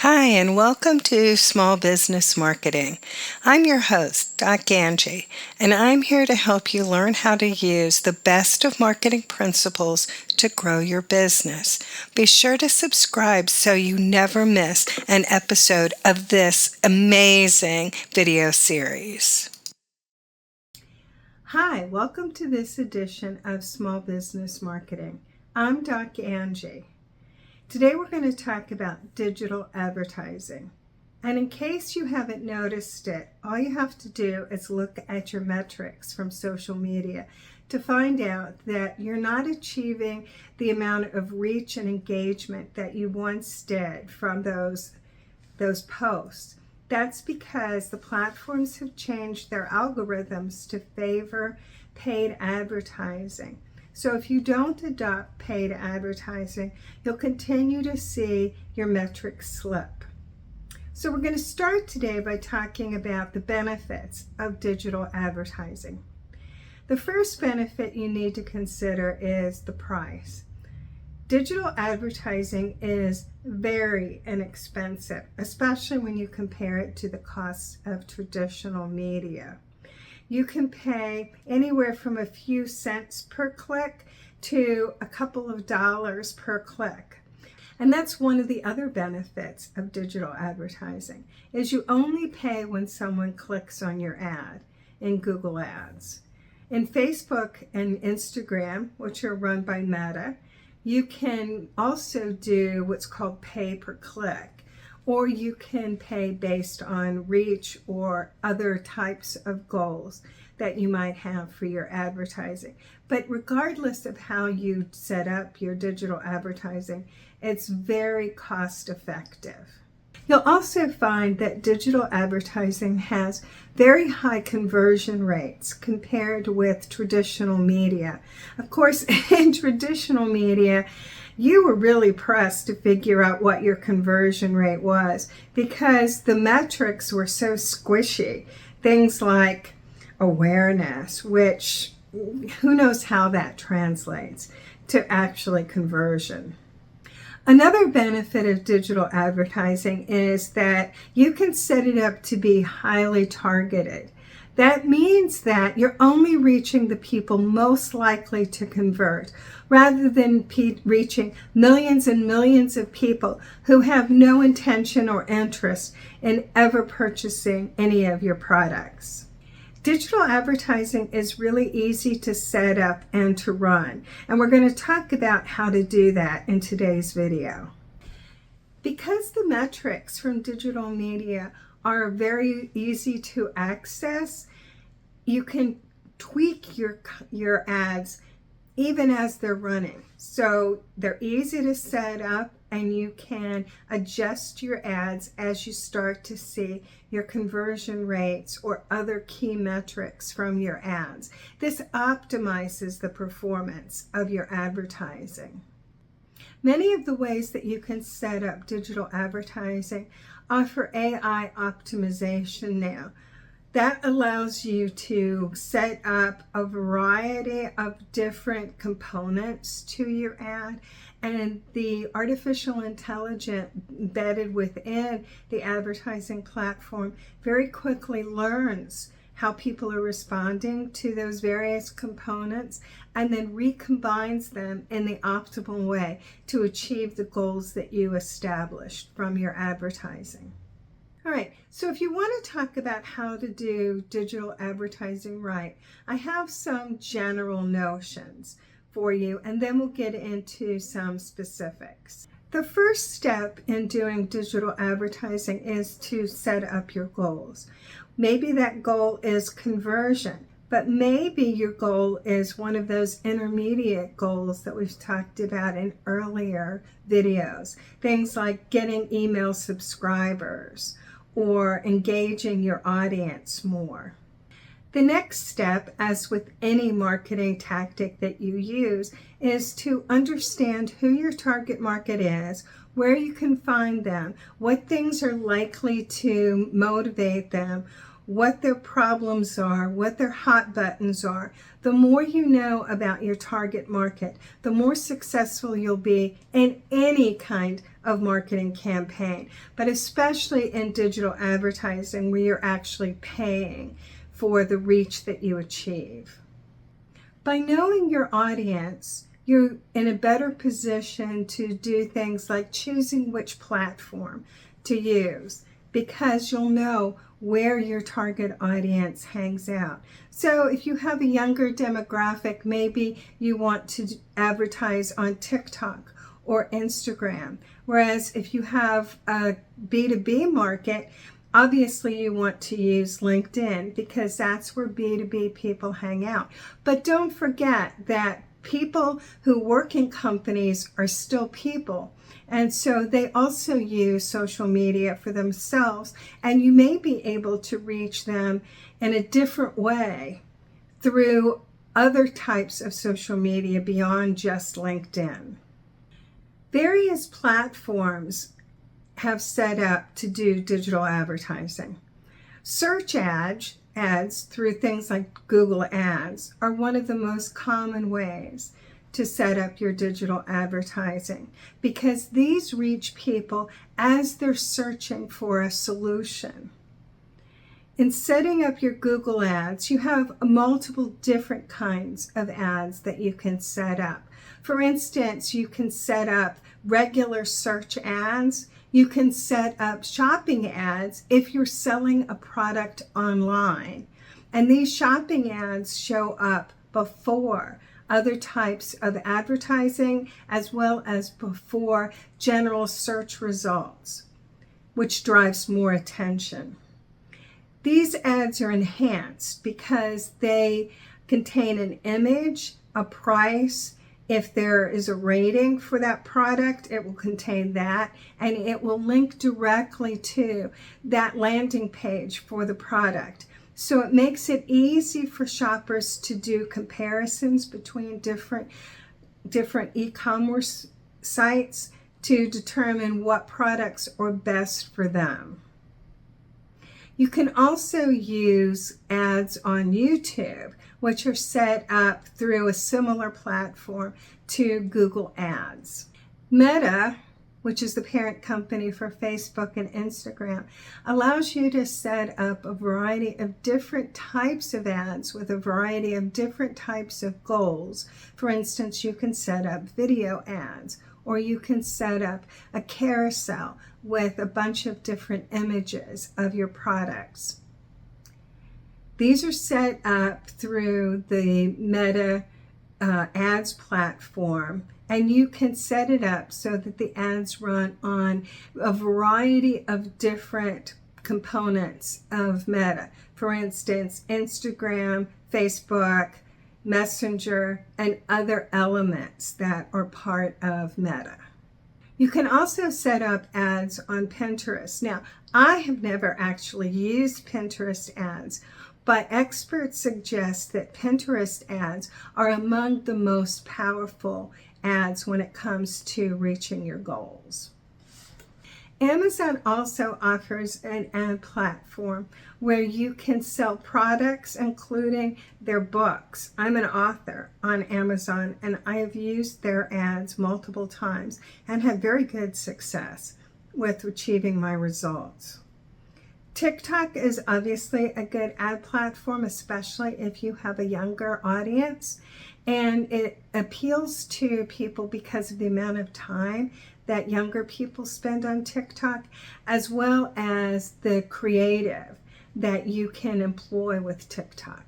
Hi, and welcome to Small Business Marketing. I'm your host, Doc Angie, and I'm here to help you learn how to use the best of marketing principles to grow your business. Be sure to subscribe so you never miss an episode of this amazing video series. Hi, welcome to this edition of Small Business Marketing. I'm Doc Angie. Today we're going to talk about digital advertising. And in case you haven't noticed it, all you have to do is look at your metrics from social media to find out that you're not achieving the amount of reach and engagement that you once did from those posts. That's because the platforms have changed their algorithms to favor paid advertising. So if you don't adopt paid advertising, you'll continue to see your metrics slip. So we're going to start today by talking about the benefits of digital advertising. The first benefit you need to consider is the price. Digital advertising is very inexpensive, especially when you compare it to the cost of traditional media. You can pay anywhere from a few cents per click to a couple of dollars per click. And that's one of the other benefits of digital advertising, is you only pay when someone clicks on your ad in Google Ads. In Facebook and Instagram, which are run by Meta, you can also do what's called pay per click. Or you can pay based on reach or other types of goals that you might have for your advertising. But regardless of how you set up your digital advertising, it's very cost effective. You'll also find that digital advertising has very high conversion rates compared with traditional media. Of course, in traditional media, you were really pressed to figure out what your conversion rate was because the metrics were so squishy. Things like awareness, which who knows how that translates to actually conversion. Another benefit of digital advertising is that you can set it up to be highly targeted. That means that you're only reaching the people most likely to convert, rather than reaching millions and millions of people who have no intention or interest in ever purchasing any of your products. Digital advertising is really easy to set up and to run, and we're going to talk about how to do that in today's video. Because the metrics from digital media are very easy to access, you can tweak your ads even as they're running. So they're easy to set up, and you can adjust your ads as you start to see your conversion rates or other key metrics from your ads. This optimizes the performance of your advertising. Many of the ways that you can set up digital advertising offer AI optimization now. That allows you to set up a variety of different components to your ad, and the artificial intelligence embedded within the advertising platform very quickly learns how people are responding to those various components and then recombines them in the optimal way to achieve the goals that you established from your advertising. All right, so if you want to talk about how to do digital advertising right, I have some general notions for you, and then we'll get into some specifics. The first step in doing digital advertising is to set up your goals. Maybe that goal is conversion, but maybe your goal is one of those intermediate goals that we've talked about in earlier videos. Things like getting email subscribers or engaging your audience more. The next step, as with any marketing tactic that you use, is to understand who your target market is, where you can find them, what things are likely to motivate them, what their problems are, what their hot buttons are, the more you know about your target market, the more successful you'll be in any kind of marketing campaign, but especially in digital advertising where you're actually paying for the reach that you achieve. By knowing your audience, you're in a better position to do things like choosing which platform to use, because you'll know where your target audience hangs out. So if you have a younger demographic, maybe you want to advertise on TikTok or Instagram. Whereas if you have a B2B market, obviously you want to use LinkedIn because that's where B2B people hang out. But don't forget that people who work in companies are still people. And so they also use social media for themselves, and you may be able to reach them in a different way through other types of social media beyond just LinkedIn. Various platforms have set up to do digital advertising. Search ads through things like Google Ads are one of the most common ways to set up your digital advertising, because these reach people as they're searching for a solution. In setting up your Google Ads, you have multiple different kinds of ads that you can set up. For instance, you can set up regular search ads. You can set up shopping ads if you're selling a product online. And these shopping ads show up before other types of advertising, as well as before general search results, which drives more attention. These ads are enhanced because they contain an image, a price. If there is a rating for that product, it will contain that, and it will link directly to that landing page for the product. So it makes it easy for shoppers to do comparisons between different e-commerce sites to determine what products are best for them. You can also use ads on YouTube, which are set up through a similar platform to Google Ads. Meta, which is the parent company for Facebook and Instagram, allows you to set up a variety of different types of ads with a variety of different types of goals. For instance, you can set up video ads, or you can set up a carousel with a bunch of different images of your products. These are set up through the Meta ads platform, and you can set it up so that the ads run on a variety of different components of Meta. For instance, Instagram, Facebook, Messenger, and other elements that are part of Meta. You can also set up ads on Pinterest. Now, I have never actually used Pinterest ads, but experts suggest that Pinterest ads are among the most powerful ads when it comes to reaching your goals. Amazon also offers an ad platform where you can sell products, including their books. I'm an author on Amazon, and I have used their ads multiple times and had very good success with achieving my results. TikTok is obviously a good ad platform, especially if you have a younger audience, and it appeals to people because of the amount of time that younger people spend on TikTok, as well as the creative that you can employ with TikTok.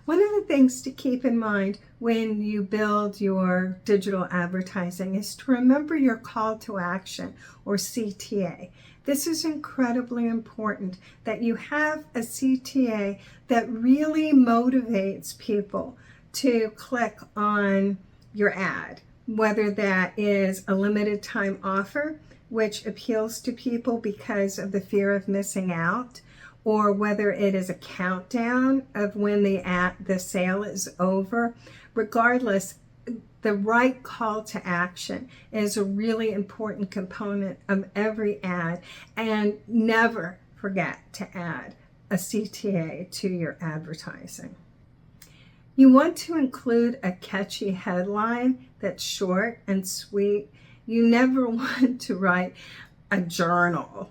One of the things to keep in mind when you build your digital advertising is to remember your call to action, or CTA. This is incredibly important, that you have a CTA that really motivates people to click on your ad, whether that is a limited time offer, which appeals to people because of the fear of missing out, or whether it is a countdown of when the sale is over. Regardless, the right call to action is a really important component of every ad, and never forget to add a CTA to your advertising. You want to include a catchy headline that's short and sweet. You never want to write a journal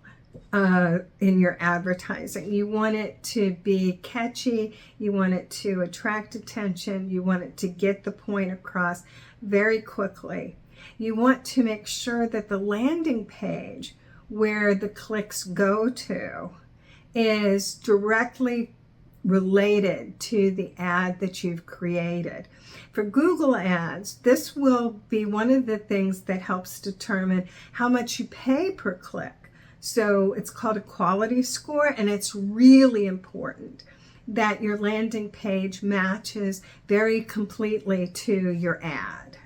in your advertising. You want it to be catchy. You want it to attract attention. You want it to get the point across very quickly. You want to make sure that the landing page where the clicks go to is directly related to the ad that you've created. For Google Ads, this will be one of the things that helps determine how much you pay per click. So it's called a quality score, and it's really important that your landing page matches very completely to your ad.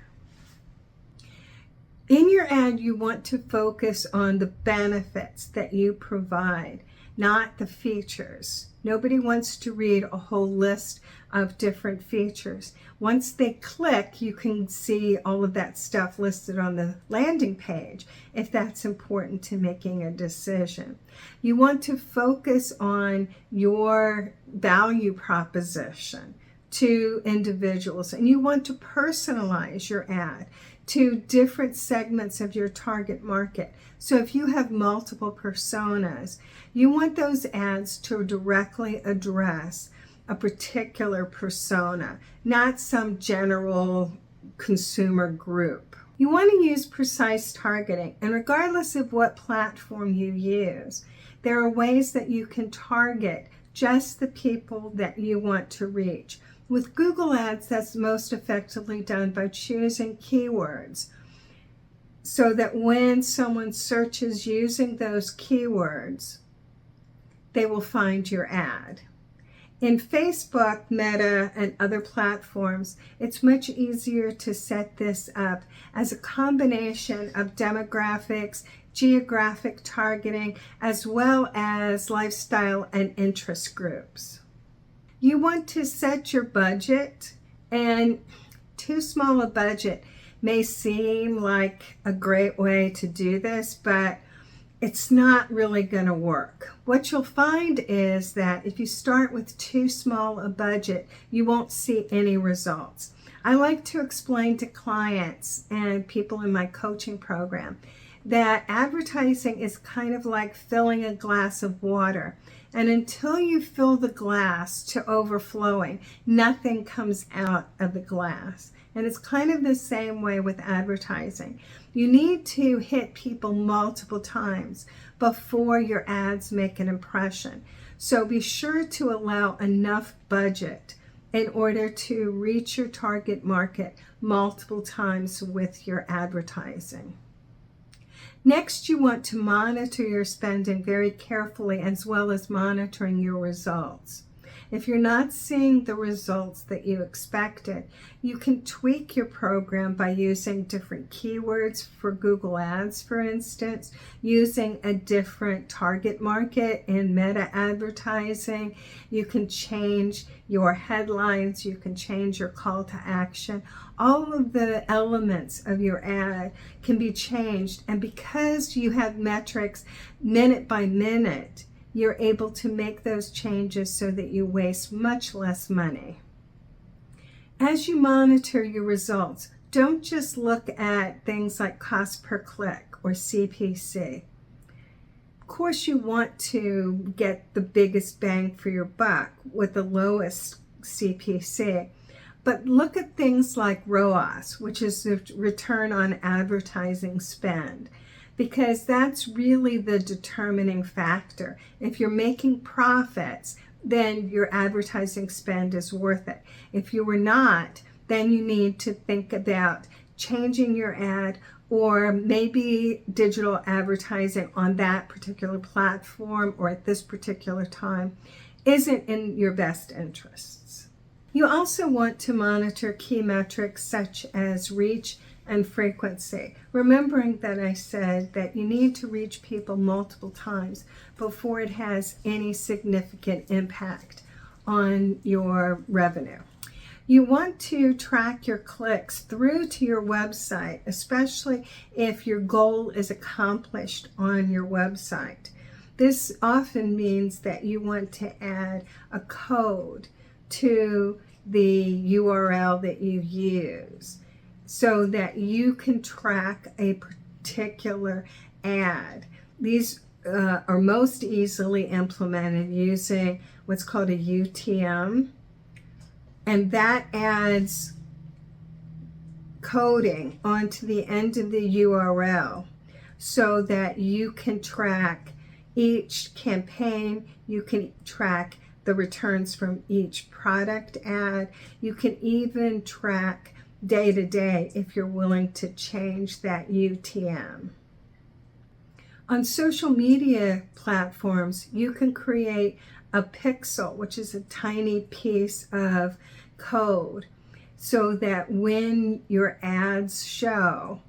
In your ad, you want to focus on the benefits that you provide, not the features. Nobody wants to read a whole list of different features. Once they click, you can see all of that stuff listed on the landing page if that's important to making a decision. You want to focus on your value proposition to individuals, and you want to personalize your ad to different segments of your target market. So if you have multiple personas, you want those ads to directly address a particular persona, not some general consumer group. You want to use precise targeting, and regardless of what platform you use, there are ways that you can target just the people that you want to reach. With Google Ads, that's most effectively done by choosing keywords so that when someone searches using those keywords, they will find your ad. In Facebook, Meta, and other platforms, it's much easier to set this up as a combination of demographics, geographic targeting, as well as lifestyle and interest groups. You want to set your budget, and too small a budget may seem like a great way to do this, but it's not really going to work. What you'll find is that if you start with too small a budget, you won't see any results. I like to explain to clients and people in my coaching program that advertising is kind of like filling a glass of water. And until you fill the glass to overflowing, nothing comes out of the glass. And it's kind of the same way with advertising. You need to hit people multiple times before your ads make an impression. So be sure to allow enough budget in order to reach your target market multiple times with your advertising. Next, you want to monitor your spending very carefully, as well as monitoring your results. If you're not seeing the results that you expected, you can tweak your program by using different keywords for Google Ads, for instance, using a different target market in meta advertising. You can change your headlines, you can change your call to action. All of the elements of your ad can be changed, and because you have metrics minute by minute, you're able to make those changes so that you waste much less money. As you monitor your results, don't just look at things like cost per click or CPC. Of course, you want to get the biggest bang for your buck with the lowest CPC, but look at things like ROAS, which is the return on advertising spend, because that's really the determining factor. If you're making profits, then your advertising spend is worth it. If you were not, then you need to think about changing your ad, or maybe digital advertising on that particular platform or at this particular time isn't in your best interests. You also want to monitor key metrics such as reach and frequency, remembering that I said that you need to reach people multiple times before it has any significant impact on your revenue. You want to track your clicks through to your website, especially if your goal is accomplished on your website. This often means that you want to add a code to the URL that you use so that you can track a particular ad. These are most easily implemented using what's called a UTM, and that adds coding onto the end of the URL so that you can track each campaign, you can track the returns from each product ad, you can even track day to day if you're willing to change that UTM. On social media platforms, you can create a pixel, which is a tiny piece of code, so that when your ads show,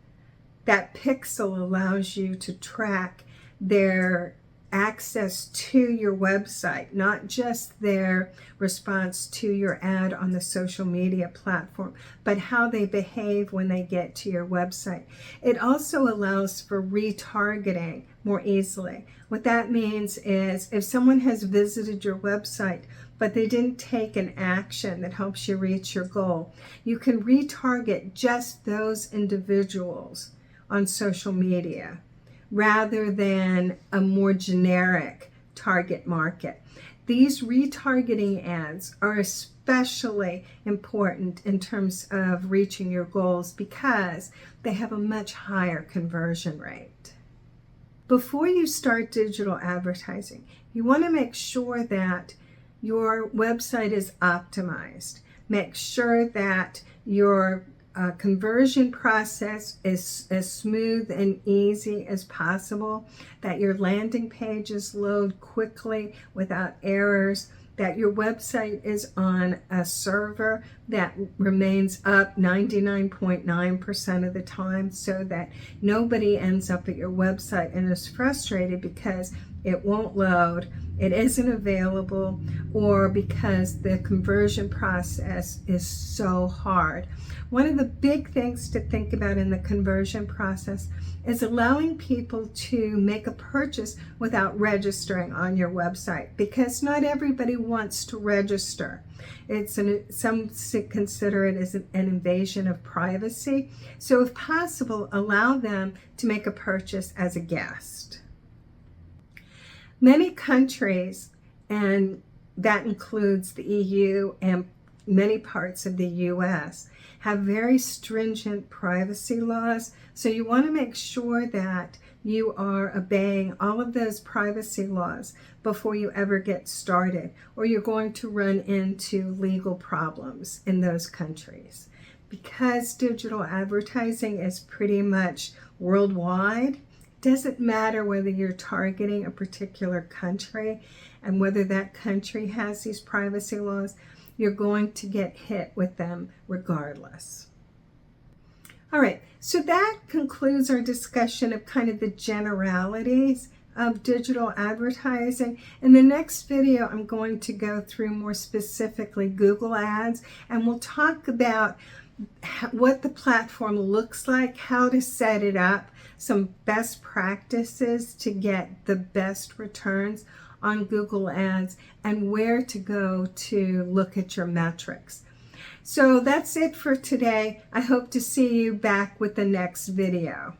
that pixel allows you to track their access to your website, not just their response to your ad on the social media platform, but how they behave when they get to your website. It also allows for retargeting more easily. What that means is if someone has visited your website but they didn't take an action that helps you reach your goal, you can retarget just those individuals on social media rather than a more generic target market. These retargeting ads are especially important in terms of reaching your goals because they have a much higher conversion rate. Before you start digital advertising, you want to make sure that your website is optimized. Make sure that your conversion process is as smooth and easy as possible, that your landing pages load quickly without errors, that your website is on a server that remains up 99.9% of the time so that nobody ends up at your website and is frustrated because it won't load, it isn't available, or because the conversion process is so hard. One of the big things to think about in the conversion process is allowing people to make a purchase without registering on your website, because not everybody wants to register. Some consider it as an invasion of privacy. So if possible, allow them to make a purchase as a guest. Many countries, and that includes the EU and many parts of the US, have very stringent privacy laws. So you want to make sure that you are obeying all of those privacy laws before you ever get started, or you're going to run into legal problems in those countries. Because digital advertising is pretty much worldwide, doesn't matter whether you're targeting a particular country and whether that country has these privacy laws, you're going to get hit with them regardless. All right, so that concludes our discussion of kind of the generalities of digital advertising. In the next video, I'm going to go through more specifically Google Ads, and we'll talk about what the platform looks like, how to set it up, some best practices to get the best returns on Google Ads, and where to go to look at your metrics. So that's it for today. I hope to see you back with the next video.